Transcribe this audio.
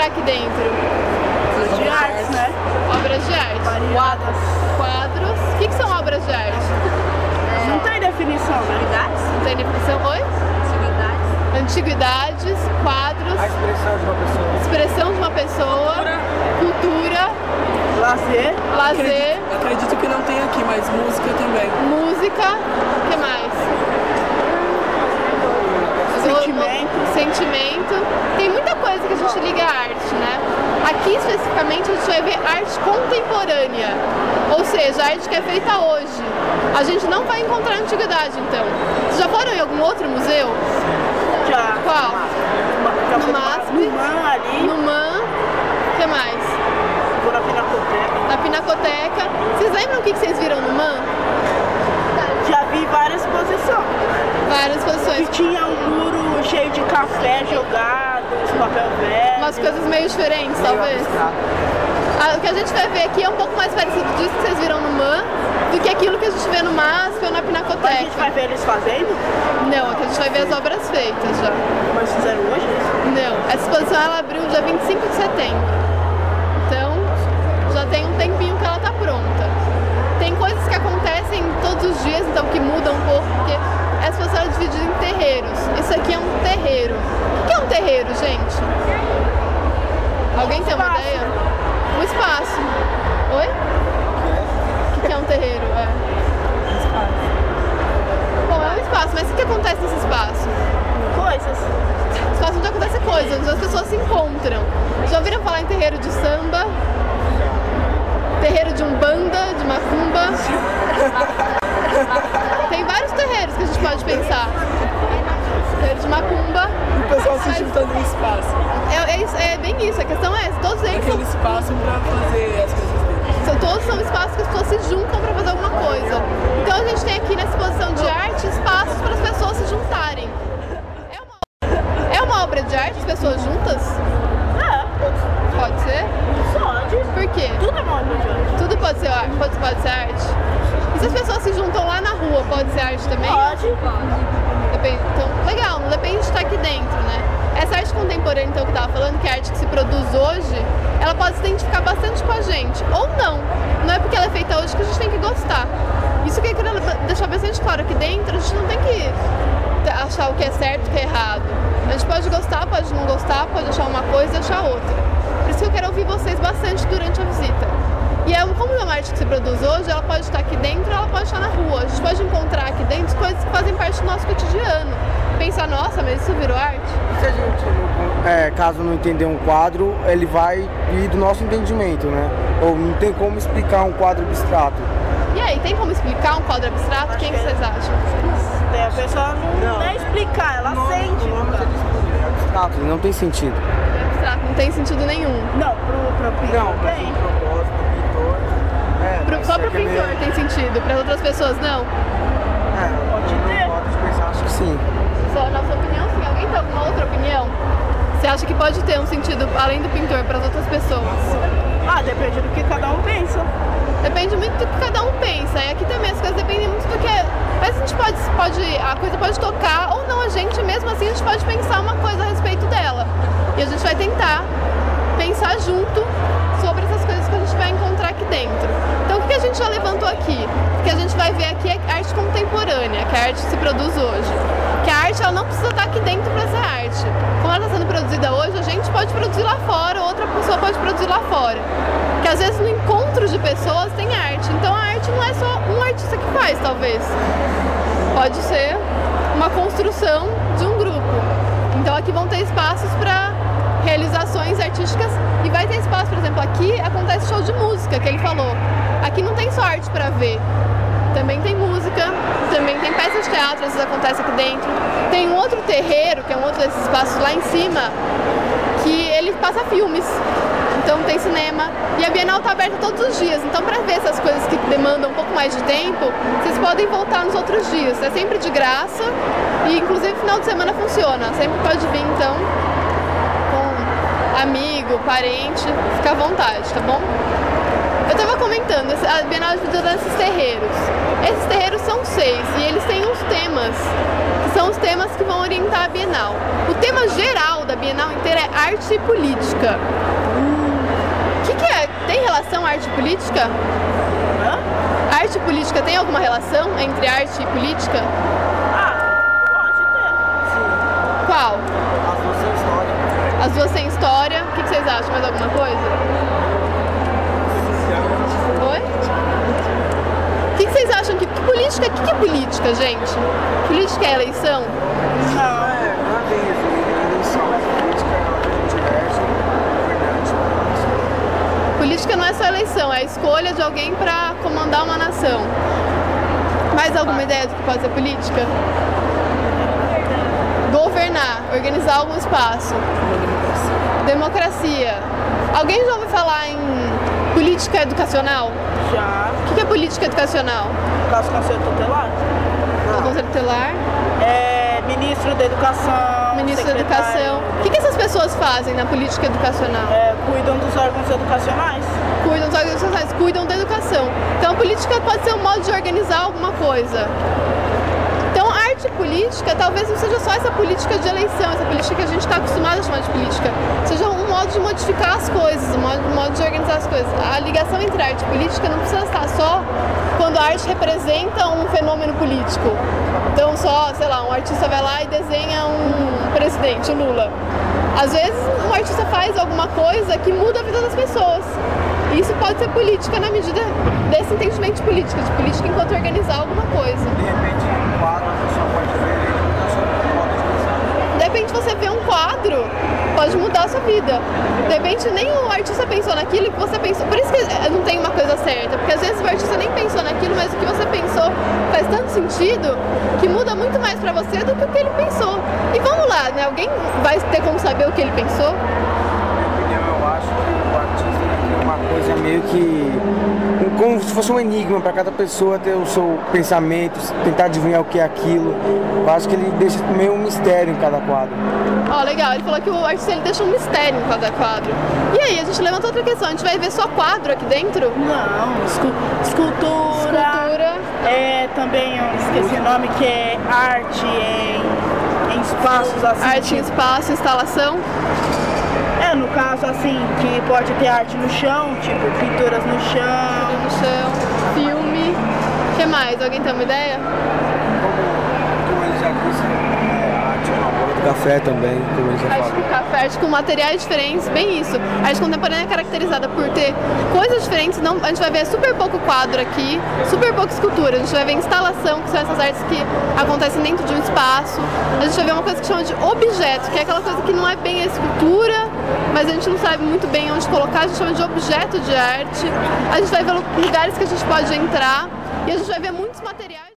aqui dentro? Obras de arte, né? Obras de arte. Variadas. Quadros. O que são obras de arte? Não tem definição, né? Não tem definição? Oi? Antiguidades, quadros. A expressão de uma pessoa. Expressão de uma pessoa. Cultura. Lazer. Acredito que não tem aqui, mas música também. Música. O que mais? Sentimento. Tem muita coisa que a gente liga à arte, né? Aqui especificamente a gente vai ver arte contemporânea, ou seja, a arte que é feita hoje. A gente não vai encontrar antiguidade, então. Vocês já foram em algum outro museu? Já. Qual? No MASP. No MAN ali. No MAN. O que mais? Vou na Pinacoteca. Na Pinacoteca. Vocês lembram o que vocês viram no MAN? Já vi várias exposições. Várias exposições. E tinha um muro cheio de café jogado, papel velho. Umas coisas meio diferentes, talvez. O que a gente vai ver aqui é um pouco mais parecido disso que vocês viram no MAN do que aquilo que a gente vê no MASP ou na Pinacoteca. Mas a gente vai ver eles fazendo? Não, aqui a gente vai ver as obras feitas já. Mas fizeram hoje isso? Não, essa exposição ela abriu dia 25 de setembro. Então, já tem um tempinho que ela tá pronta. Tem coisas que acontecem todos os dias, então que mudam um pouco, porque essa exposição é dividida em terreiros. Isso aqui é um terreiro. O que é um terreiro, gente? Alguém tem uma ideia? Um espaço. Oi? O que é um terreiro? Bom, é um espaço, mas o que acontece nesse espaço? Coisas. Espaço onde acontece coisas, onde as pessoas se encontram. Já ouviram falar em terreiro de samba? Terreiro de umbanda, de macumba? Tem vários terreiros que a gente pode pensar. Terreiro de macumba. O pessoal se juntando no espaço. É bem isso, a questão é essa. Todos eles aquele espaço pra fazer as coisas deles. Todos são espaços que as pessoas se juntam para fazer alguma coisa. Então a gente tem aqui nessa exposição de arte espaços para as pessoas se juntarem. É uma obra de arte, as pessoas juntas? Pode ser? Pode. Por quê? Tudo é uma obra de arte. Tudo pode ser arte? Pode ser arte? E se as pessoas se juntam lá na rua, pode ser arte também? Pode. Depende. Então, legal, não depende de estar aqui dentro, né? Essa arte contemporânea, então, que eu estava falando, que é a arte que se produz hoje, ela pode se identificar bastante com a gente, ou não. Não é porque ela é feita hoje que a gente tem que gostar. Isso que eu queria deixar bastante claro aqui dentro, a gente não tem que achar o que é certo e o que é errado. A gente pode gostar, pode não gostar, pode achar uma coisa e achar outra. Por isso que eu quero ouvir vocês bastante durante a visita. E como é uma arte que se produz hoje, ela pode estar aqui dentro, ela pode estar na rua. A gente pode encontrar aqui dentro coisas que fazem parte do nosso cotidiano. Pensar, nossa, mas isso virou arte? Se a gente, caso não entender um quadro, ele vai ir do nosso entendimento, né? Ou não tem como explicar um quadro abstrato. E aí, tem como explicar um quadro abstrato? Quem que vocês acham? A pessoa não é explicar, ela sente. É abstrato, não tem sentido. É abstrato, não tem sentido nenhum. Não, pro pintor tem. Só pro pintor tem sentido, para outras pessoas não? Pode ter. Acho que sim. Só na sua opinião, sim. Alguém tem alguma outra opinião? Você acha que pode ter um sentido além do pintor para as outras pessoas? Depende do que cada um pensa. Depende muito do que cada um pensa. E aqui também as coisas dependem muito do que é. Mas a gente a coisa pode tocar ou não a gente, mesmo assim a gente pode pensar uma coisa a respeito dela. E a gente vai tentar pensar junto sobre essas coisas que a gente vai encontrar aqui dentro. Então o que a gente já levantou aqui? O que a gente vai ver aqui é arte contemporânea, que é a arte que se produz hoje. Que a arte ela não precisa estar aqui dentro para ser arte. Como ela está sendo produzida hoje, a gente pode produzir lá fora, outra pessoa pode produzir lá fora. Que às vezes no encontro de pessoas tem arte. Então a arte não é só um artista que faz, talvez. Pode ser uma construção de um grupo. Então aqui vão ter espaços para realizações artísticas e vai ter espaço, por exemplo, aqui acontece show de música, que ele falou. Aqui não tem só arte para ver, também tem música, também tem peças de teatro, às vezes acontece aqui dentro. Tem um outro terreiro, que é um outro desses espaços lá em cima, que ele passa filmes, então tem cinema. E a Bienal está aberta todos os dias, então para ver essas coisas que demandam um pouco mais de tempo, vocês podem voltar nos outros dias, é sempre de graça e inclusive final de semana funciona, sempre pode vir então. Amigo, parente, fica à vontade, tá bom? Eu tava comentando, a Bienal é dividida nesses terreiros. Esses terreiros são 6 e eles têm uns temas, que são os temas que vão orientar a Bienal. O tema geral da Bienal inteira é arte e política. O que é? Tem relação arte e política? Arte e política tem alguma relação entre arte e política? Pode ter. Sim. Qual? As duas têm história. As duas têm história. O que vocês acham? Mais alguma coisa? Oi? O que vocês acham? Que política? O que é política, gente? Política é eleição? Não é bem isso. Eleição. Política é diversa, governante. Política não é só eleição, é a escolha de alguém para comandar uma nação. Mais alguma ideia do que pode ser política? Governar, organizar algum espaço. Democracia. Alguém já ouviu falar em política educacional? Já. O que é política educacional? Caso Conselho Tutelar. O Conselho Tutelar? Ministro da Educação. Ministro da secretário. Educação. O que essas pessoas fazem na política educacional? Cuidam dos órgãos educacionais. Cuidam dos órgãos educacionais, cuidam da educação. Então a política pode ser um modo de organizar alguma coisa. Então arte e política talvez não seja só essa política de eleição, essa política que a gente está acostumado a chamar de política. Seja um modo de modificar as coisas, um modo de organizar as coisas. A ligação entre arte e política não precisa estar só quando a arte representa um fenômeno político. Então só, sei lá, um artista vai lá e desenha um presidente, o Lula. Às vezes um artista faz alguma coisa que muda a vida das pessoas. E isso pode ser política na medida desse entendimento de política enquanto organizar alguma coisa. De repente, um quadro, a pessoa pode ver ele, a pessoa pode utilizar. De repente você vê um quadro, pode mudar a sua vida. De repente nem o artista pensou naquilo que você pensou. Por isso que não tem uma coisa certa, porque às vezes o artista nem pensou naquilo, mas o que você pensou faz tanto sentido que muda muito mais pra você do que o que ele pensou. E vamos lá, né? Alguém vai ter como saber o que ele pensou? Na minha opinião, eu acho que o artista tem uma coisa meio que como se fosse um enigma para cada pessoa ter o seu pensamento, tentar adivinhar o que é aquilo. Eu acho que ele deixa meio um mistério em cada quadro. Ó, legal, ele falou que o artista ele deixa um mistério em cada quadro. E aí, a gente levanta outra questão, a gente vai ver só quadro aqui dentro? Não, escultura. Também, eu esqueci o nome, que é arte em espaços assim. Arte em espaço, instalação. No caso assim, que pode ter arte no chão, tipo pinturas no chão. No chão, filme. O que mais? Alguém tem uma ideia? Como ele já disse, arte com a bola do café também, como ele já Arte falou. com café, arte com materiais diferentes, bem isso. A arte contemporânea é caracterizada por ter coisas diferentes, não, a gente vai ver super pouco quadro aqui, super pouca escultura, a gente vai ver instalação, que são essas artes que acontecem dentro de um espaço. A gente vai ver uma coisa que chama de objeto, que é aquela coisa que não é bem a escultura, mas a gente não sabe muito bem onde colocar, a gente chama de objeto de arte. A gente vai ver lugares que a gente pode entrar e a gente vai ver muitos materiais.